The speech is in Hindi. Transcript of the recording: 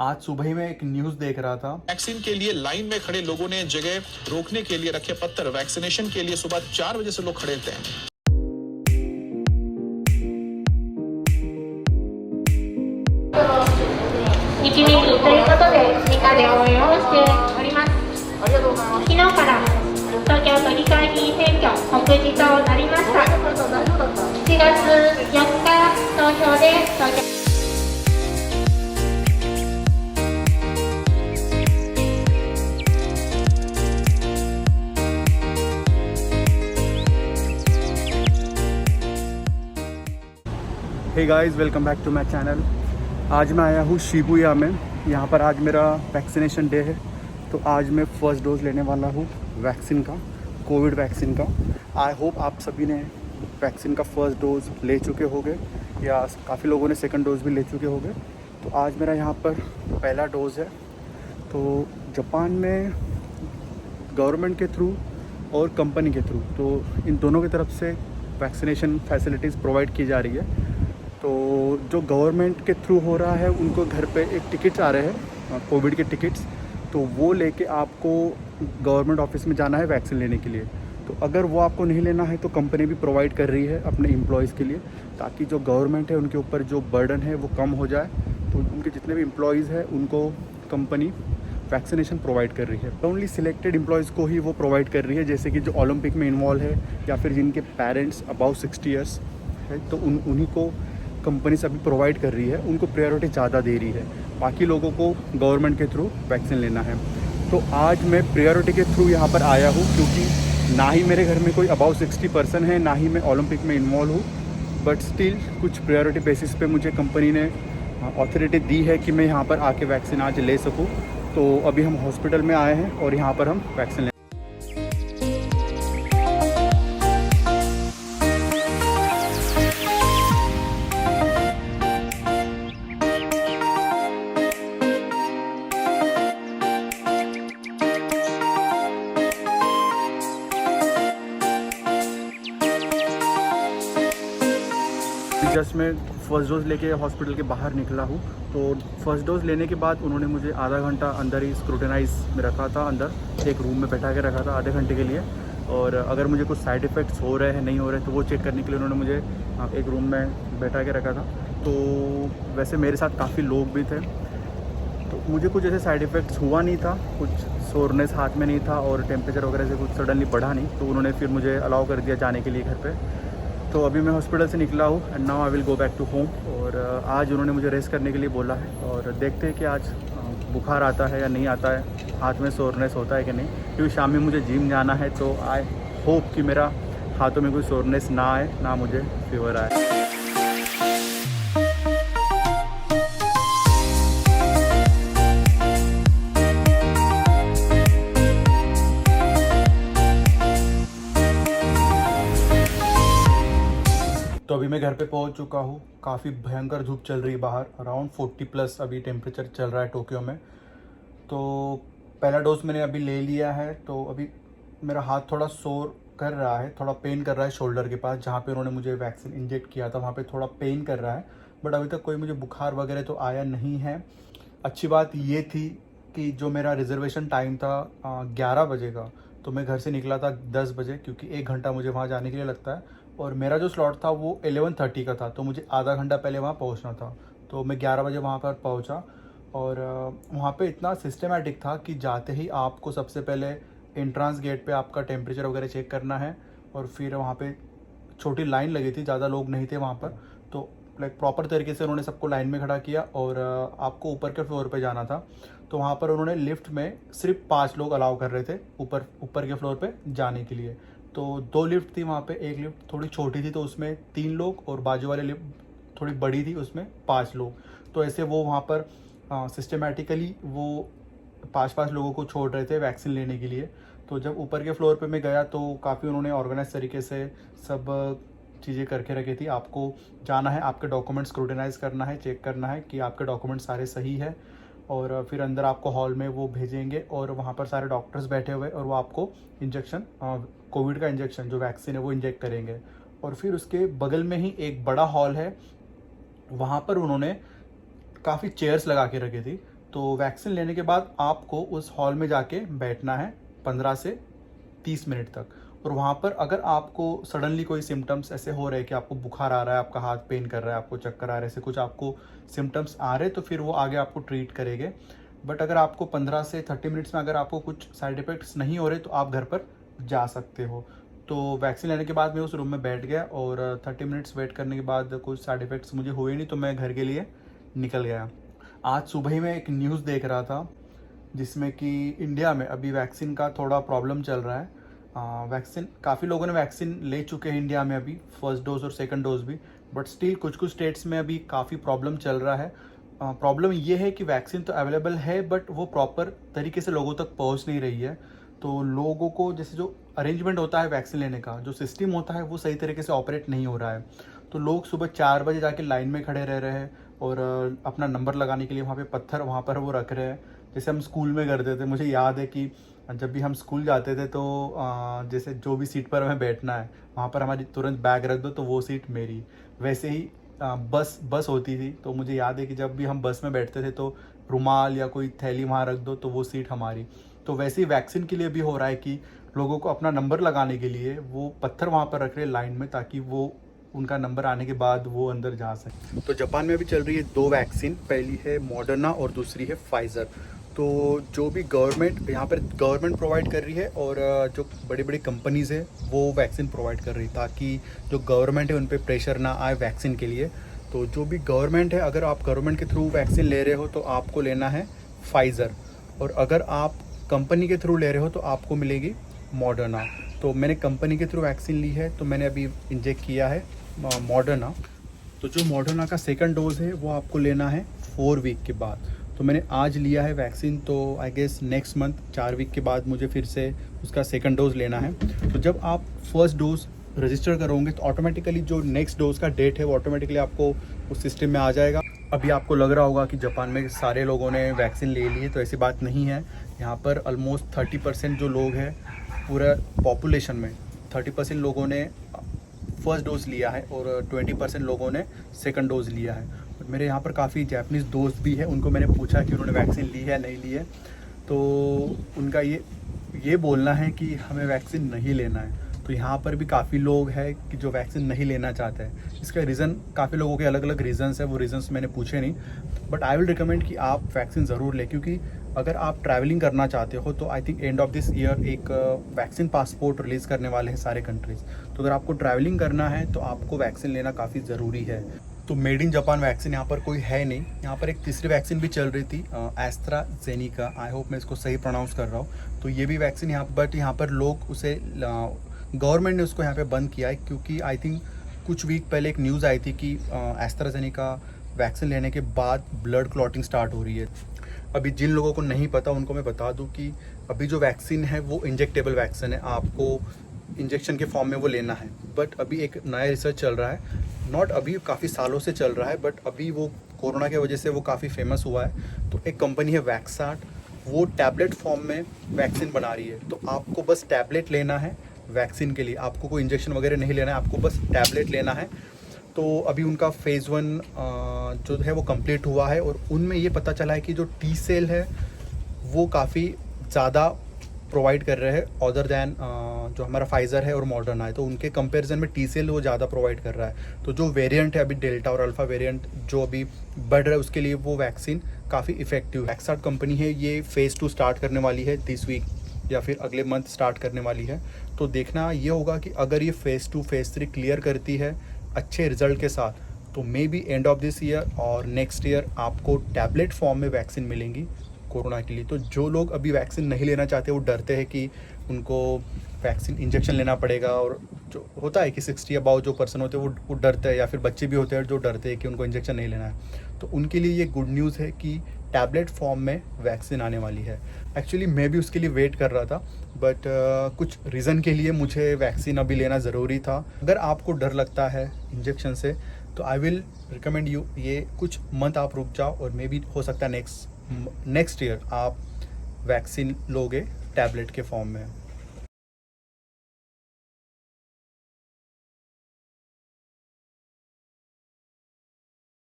आज सुबह ही मैं एक न्यूज़ देख रहा था। वैक्सीन के लिए लाइन में खड़े लोगों ने जगह रोकने के लिए रखे पत्थर। वैक्सीनेशन के लिए सुबह 4 बजे से लोग खड़े थे। 1日ということで追加で応援をしております。昨日から東京都議会議員選挙告示となりました。7月4日投票で東京हे guys, welcome back to my channel. आज मैं आया हूँ शिबुया में। यहाँ पर आज मेरा वैक्सीनेशन डे है, तो आज मैं फ़र्स्ट डोज़ लेने वाला हूँ वैक्सीन का, कोविड वैक्सीन का। आई होप आप सभी ने वैक्सीन का फ़र्स्ट डोज़ ले चुके होंगे या काफ़ी लोगों ने सेकंड डोज़ भी ले चुके होंगे। तो आज मेरा यहाँ पर पहला डोज़ है। तो जापान में गवर्नमेंट के थ्रू और कंपनी के थ्रू, तो इन दोनों की तरफ से वैक्सीनेशन फैसिलिटीज़ प्रोवाइड की जा रही है। तो जो गवर्नमेंट के थ्रू हो रहा है उनको घर पे एक टिकट्स आ रहे हैं, कोविड के टिकट्स, तो वो लेके आपको गवर्नमेंट ऑफिस में जाना है वैक्सीन लेने के लिए। तो अगर वो आपको नहीं लेना है तो कंपनी भी प्रोवाइड कर रही है अपने एम्प्लॉयज़ के लिए, ताकि जो गवर्नमेंट है उनके ऊपर जो बर्डन है वो कम हो जाए। तो उनके जितने भी एम्प्लॉयज़ हैं उनको कंपनी वैक्सीनेशन प्रोवाइड कर रही है। ओनली सिलेक्टेड एम्प्लॉयज़ को ही वो प्रोवाइड कर रही है, जैसे कि जो ओलंपिक में इन्वॉल्व है या फिर जिनके पेरेंट्स अबाउ 60 ईयर्स है, तो उन्हीं को कंपनी से अभी प्रोवाइड कर रही है, उनको प्रायोरिटी ज़्यादा दे रही है। बाकी लोगों को गवर्नमेंट के थ्रू वैक्सीन लेना है। तो आज मैं प्रायोरिटी के थ्रू यहाँ पर आया हूँ, क्योंकि ना ही मेरे घर में कोई अबाउ 60 पर्सन है, ना ही मैं ओलंपिक में इन्वॉल्व हूँ, बट स्टिल कुछ प्रायोरिटी बेसिस पे मुझे कंपनी ने अथॉरिटी दी है कि मैं यहाँ पर आके वैक्सीन आज ले सकूँ। तो अभी हम हॉस्पिटल में आए हैं और यहाँ पर हम वैक्सीन जस्ट मैं फ़र्स्ट डोज़ लेके हॉस्पिटल के बाहर निकला हूँ। तो फ़र्स्ट डोज़ लेने के बाद उन्होंने मुझे आधा घंटा अंदर ही स्क्रूटिनाइज में रखा था, अंदर एक रूम में बैठा के रखा था आधे घंटे के लिए। और अगर मुझे कुछ साइड इफ़ेक्ट्स हो रहे हैं नहीं हो रहे हैं तो वो चेक करने के लिए उन्होंने मुझे एक रूम में बैठा के रखा था। तो वैसे मेरे साथ काफ़ी लोग भी थे, तो मुझे कुछ ऐसे साइड इफ़ेक्ट्स हुआ नहीं था, कुछ सोरनेस हाथ में नहीं था और टेम्परेचर वगैरह से कुछ सडनली बढ़ा नहीं। तो उन्होंने फिर मुझे अलाउ कर दिया जाने के लिए घर पे। तो अभी मैं हॉस्पिटल से निकला हूँ and now I will go back to home. और आज उन्होंने मुझे रेस्ट करने के लिए बोला है और देखते हैं कि आज बुखार आता है या नहीं आता है, हाथ में सोरनेस होता है कि नहीं, क्योंकि शाम में मुझे जिम जाना है। तो आई होप कि मेरा हाथों में कोई सोरनेस ना आए, ना मुझे फीवर आए। तो अभी मैं घर पे पहुंच चुका हूँ। काफ़ी भयंकर धूप चल रही है बाहर, अराउंड 40 प्लस अभी टेम्परेचर चल रहा है टोक्यो में। तो पहला डोज मैंने अभी ले लिया है। तो अभी मेरा हाथ थोड़ा सोर कर रहा है, थोड़ा पेन कर रहा है शोल्डर के पास, जहाँ पे उन्होंने मुझे वैक्सीन इंजेक्ट किया था वहाँ पे थोड़ा पेन कर रहा है। बट अभी तक कोई मुझे बुखार वगैरह तो आया नहीं है। अच्छी बात ये थी कि जो मेरा रिजर्वेशन टाइम था 11 बजे का, तो मैं घर से निकला था 10 बजे, क्योंकि 1 घंटा मुझे वहाँ जाने के लिए लगता है। और मेरा जो स्लॉट था वो 11:30 का था, तो मुझे आधा घंटा पहले वहाँ पहुँचना था। तो मैं 11 बजे वहाँ पर पहुँचा और वहाँ पे इतना सिस्टमेटिक था कि जाते ही आपको सबसे पहले एंट्रेंस गेट पे आपका टेम्परेचर वगैरह चेक करना है, और फिर वहाँ पे छोटी लाइन लगी थी, ज़्यादा लोग नहीं थे वहाँ पर। तो लाइक प्रॉपर तरीके से उन्होंने सबको लाइन में खड़ा किया और आपको ऊपर के फ्लोर पे जाना था। तो वहाँ पर उन्होंने लिफ्ट में सिर्फ 5 लोग अलाउ कर रहे थे ऊपर के फ्लोर पे जाने के लिए। तो 2 लिफ्ट थी वहाँ पे, एक लिफ्ट थोड़ी छोटी थी तो उसमें 3 लोग, और बाजू वाले लिफ्ट थोड़ी बड़ी थी उसमें 5 लोग। तो ऐसे वो वहाँ पर सिस्टमेटिकली वो 5-5 लोगों को छोड़ रहे थे वैक्सीन लेने के लिए। तो जब ऊपर के फ्लोर पे मैं गया तो काफ़ी उन्होंने ऑर्गेनाइज तरीके से सब चीज़ें करके रखी थी। आपको जाना है, आपके डॉक्यूमेंट स्क्रूटिनाइज करना है, चेक करना है कि आपके डॉक्यूमेंट सारे सही है, और फिर अंदर आपको हॉल में वो भेजेंगे और वहाँ पर सारे डॉक्टर्स बैठे हुए और वो आपको इंजेक्शन, कोविड का इंजेक्शन जो वैक्सीन है वो इंजेक्ट करेंगे। और फिर उसके बगल में ही एक बड़ा हॉल है, वहाँ पर उन्होंने काफ़ी चेयर्स लगा के रखी थी। तो वैक्सीन लेने के बाद आपको उस हॉल में जाके बैठना है 15 से 30 मिनट तक। और वहाँ पर अगर आपको सडनली कोई सिम्टम्स ऐसे हो रहे हैं कि आपको बुखार आ रहा है, आपका हाथ पेन कर रहा है, आपको चक्कर आ रहे हैं, ऐसे कुछ आपको सिम्टम्स आ रहे हैं, तो फिर वो आगे आपको ट्रीट करेंगे। बट अगर आपको 15 से 30 मिनट्स में अगर आपको कुछ साइड इफ़ेक्ट्स नहीं हो रहे तो आप घर पर जा सकते हो। तो वैक्सीन लेने के बाद मैं उस रूम में बैठ गया और 30 मिनट्स वेट करने के बाद कुछ साइड इफ़ेक्ट्स मुझे हुए नहीं, तो मैं घर के लिए निकल गया। आज सुबह ही मैं एक न्यूज़ देख रहा था जिसमें कि इंडिया में अभी वैक्सीन का थोड़ा प्रॉब्लम चल रहा है। वैक्सीन काफ़ी लोगों ने वैक्सीन ले चुके हैं इंडिया में अभी, फर्स्ट डोज और सेकंड डोज भी, बट स्टिल कुछ कुछ स्टेट्स में अभी काफ़ी प्रॉब्लम चल रहा है। प्रॉब्लम ये है कि वैक्सीन तो अवेलेबल है बट वो प्रॉपर तरीके से लोगों तक पहुंच नहीं रही है। तो लोगों को जैसे जो अरेंजमेंट होता है वैक्सीन लेने का, जो सिस्टम होता है वो सही तरीके से ऑपरेट नहीं हो रहा है। तो लोग सुबह 4 बजे जाके लाइन में खड़े रह रहे हैं और अपना नंबर लगाने के लिए वहाँ पे पत्थर वहाँ पर वो रख रहे हैं, जैसे हम स्कूल में करते थे। मुझे याद है कि जब भी हम स्कूल जाते थे तो जैसे जो भी सीट पर हमें बैठना है वहाँ पर हमारी तुरंत बैग रख दो तो वो सीट मेरी। वैसे ही बस होती थी, तो मुझे याद है कि जब भी हम बस में बैठते थे तो रुमाल या कोई थैली वहाँ रख दो तो वो सीट हमारी। तो वैसे ही वैक्सीन के लिए भी हो रहा है कि लोगों को अपना नंबर लगाने के लिए वो पत्थर वहाँ पर रख रहे हैं लाइन में, ताकि वो उनका नंबर आने के बाद वो अंदर जा सके। तो जापान में अभी चल रही है 2 वैक्सीन, पहली है मॉडर्ना और दूसरी है फाइज़र। तो जो भी गवर्नमेंट यहाँ पर गवर्नमेंट प्रोवाइड कर रही है और जो बड़ी बड़ी कंपनीज़ है वो वैक्सीन प्रोवाइड कर रही है, ताकि जो गवर्नमेंट है उन पर प्रेशर ना आए वैक्सीन के लिए। तो जो भी गवर्नमेंट है, अगर आप गवर्नमेंट के थ्रू वैक्सीन ले रहे हो तो आपको लेना है फाइज़र, और अगर आप कंपनी के थ्रू ले रहे हो तो आपको मिलेगी मॉडर्ना। तो मैंने कंपनी के थ्रू वैक्सीन ली है, तो मैंने अभी इंजेक्ट किया है मॉडर्ना। तो जो मॉडर्ना का सेकंड डोज़ है वो आपको लेना है 4 वीक के बाद। तो मैंने आज लिया है वैक्सीन, तो I guess next month 4 week के बाद मुझे फिर से उसका सेकंड डोज़ लेना है। तो जब आप फर्स्ट डोज़ रजिस्टर करोगे तो ऑटोमेटिकली जो नेक्स्ट डोज़ का डेट है वो ऑटोमेटिकली आपको उस सिस्टम में आ जाएगा। अभी आपको लग रहा होगा कि जापान में सारे लोगों ने वैक्सीन ले ली है, तो ऐसी बात नहीं है। यहाँ पर ऑलमोस्ट 30% जो लोग हैं पूरा पॉपुलेशन में, 30% लोगों ने फर्स्ट डोज़ लिया है और 20% लोगों ने सेकंड डोज़ लिया है। मेरे यहाँ पर काफ़ी जापानीज़ दोस्त भी हैं, उनको मैंने पूछा कि उन्होंने वैक्सीन ली है नहीं ली है, तो उनका ये बोलना है कि हमें वैक्सीन नहीं लेना है। तो यहाँ पर भी काफ़ी लोग हैं कि जो वैक्सीन नहीं लेना चाहते हैं। इसका रीज़न काफ़ी लोगों के अलग अलग रीज़न्स है, वो रीज़न्स मैंने पूछे नहीं, बट आई विल रिकमेंड कि आप वैक्सीन ज़रूर लें, क्योंकि अगर आप ट्रैवलिंग करना चाहते हो तो I think end of this year एक वैक्सीन पासपोर्ट रिलीज़ करने वाले हैं सारे कंट्रीज़। तो अगर आपको ट्रैवलिंग करना है तो आपको वैक्सीन लेना काफ़ी ज़रूरी है। तो मेड इन जापान वैक्सीन यहाँ पर कोई है नहीं। यहाँ पर एक तीसरी वैक्सीन भी चल रही थी, एस्ट्राजेनेका, आई होप मैं इसको सही प्रोनाउंस कर रहा हूँ। तो ये भी वैक्सीन यहाँ पर लोग उसे गवर्नमेंट ने उसको यहाँ पे बंद किया है, क्योंकि आई थिंक कुछ वीक पहले एक न्यूज़ आई थी कि एस्ट्राजेनेका वैक्सीन लेने के बाद ब्लड क्लॉटिंग स्टार्ट हो रही है। अभी जिन लोगों को नहीं पता उनको मैं बता दूं कि अभी जो वैक्सीन है वो इंजेक्टेबल वैक्सीन है, आपको इंजेक्शन के फॉर्म में वो लेना है। बट अभी एक नया रिसर्च चल रहा है, नॉट अभी, काफ़ी सालों से चल रहा है, बट अभी वो कोरोना की वजह से वो काफ़ी फेमस हुआ है। तो एक कंपनी है वैक्सार्ट, वो टैबलेट फॉर्म में वैक्सीन बना रही है। तो आपको बस टैबलेट लेना है वैक्सीन के लिए, आपको कोई इंजेक्शन वगैरह नहीं लेना है, आपको बस टैबलेट लेना है। तो अभी उनका फेज़ 1 जो है वो कंप्लीट हुआ है और उनमें ये पता चला है कि जो टी सेल है वो काफ़ी ज़्यादा प्रोवाइड कर रहे हैं अदर दैन जो हमारा फाइज़र है और मॉडर्ना है। तो उनके कंपैरिजन में टी सेल वो ज़्यादा प्रोवाइड कर रहा है। तो जो वेरिएंट है अभी डेल्टा और अल्फ़ा वेरिएंट जो अभी बढ़ रहा है, उसके लिए वो वैक्सीन काफ़ी इफ़ेक्टिव है। वैक्सार्ट कंपनी है, ये फेज़ 2 स्टार्ट करने वाली है 30 वीक या फिर अगले मंथ स्टार्ट करने वाली है। तो देखना ये होगा कि अगर ये फेज़ 2 फेज़ 3 क्लियर करती है अच्छे रिजल्ट के साथ, तो may be end of this year और नेक्स्ट ईयर आपको टैबलेट फॉर्म में वैक्सीन मिलेंगी कोरोना के लिए। तो जो लोग अभी वैक्सीन नहीं लेना चाहते, वो डरते हैं कि उनको वैक्सीन इंजेक्शन लेना पड़ेगा, और जो होता है कि 60 अबाउ जो पर्सन होते हैं वो डरते हैं, या फिर बच्चे भी होते हैं जो डरते हैं कि उनको इंजेक्शन नहीं लेना है। तो उनके लिए ये गुड न्यूज़ है कि टैबलेट फॉर्म में वैक्सीन आने वाली है। एक्चुअली मैं भी उसके लिए वेट कर रहा था, बट कुछ रीज़न के लिए मुझे वैक्सीन अभी लेना ज़रूरी था। अगर आपको डर लगता है इंजेक्शन से तो आई विल रिकमेंड यू, ये कुछ मंथ आप रुक जाओ और मे बी हो सकता है नेक्स्ट ईयर आप वैक्सीन लोगे टैबलेट के फॉर्म में।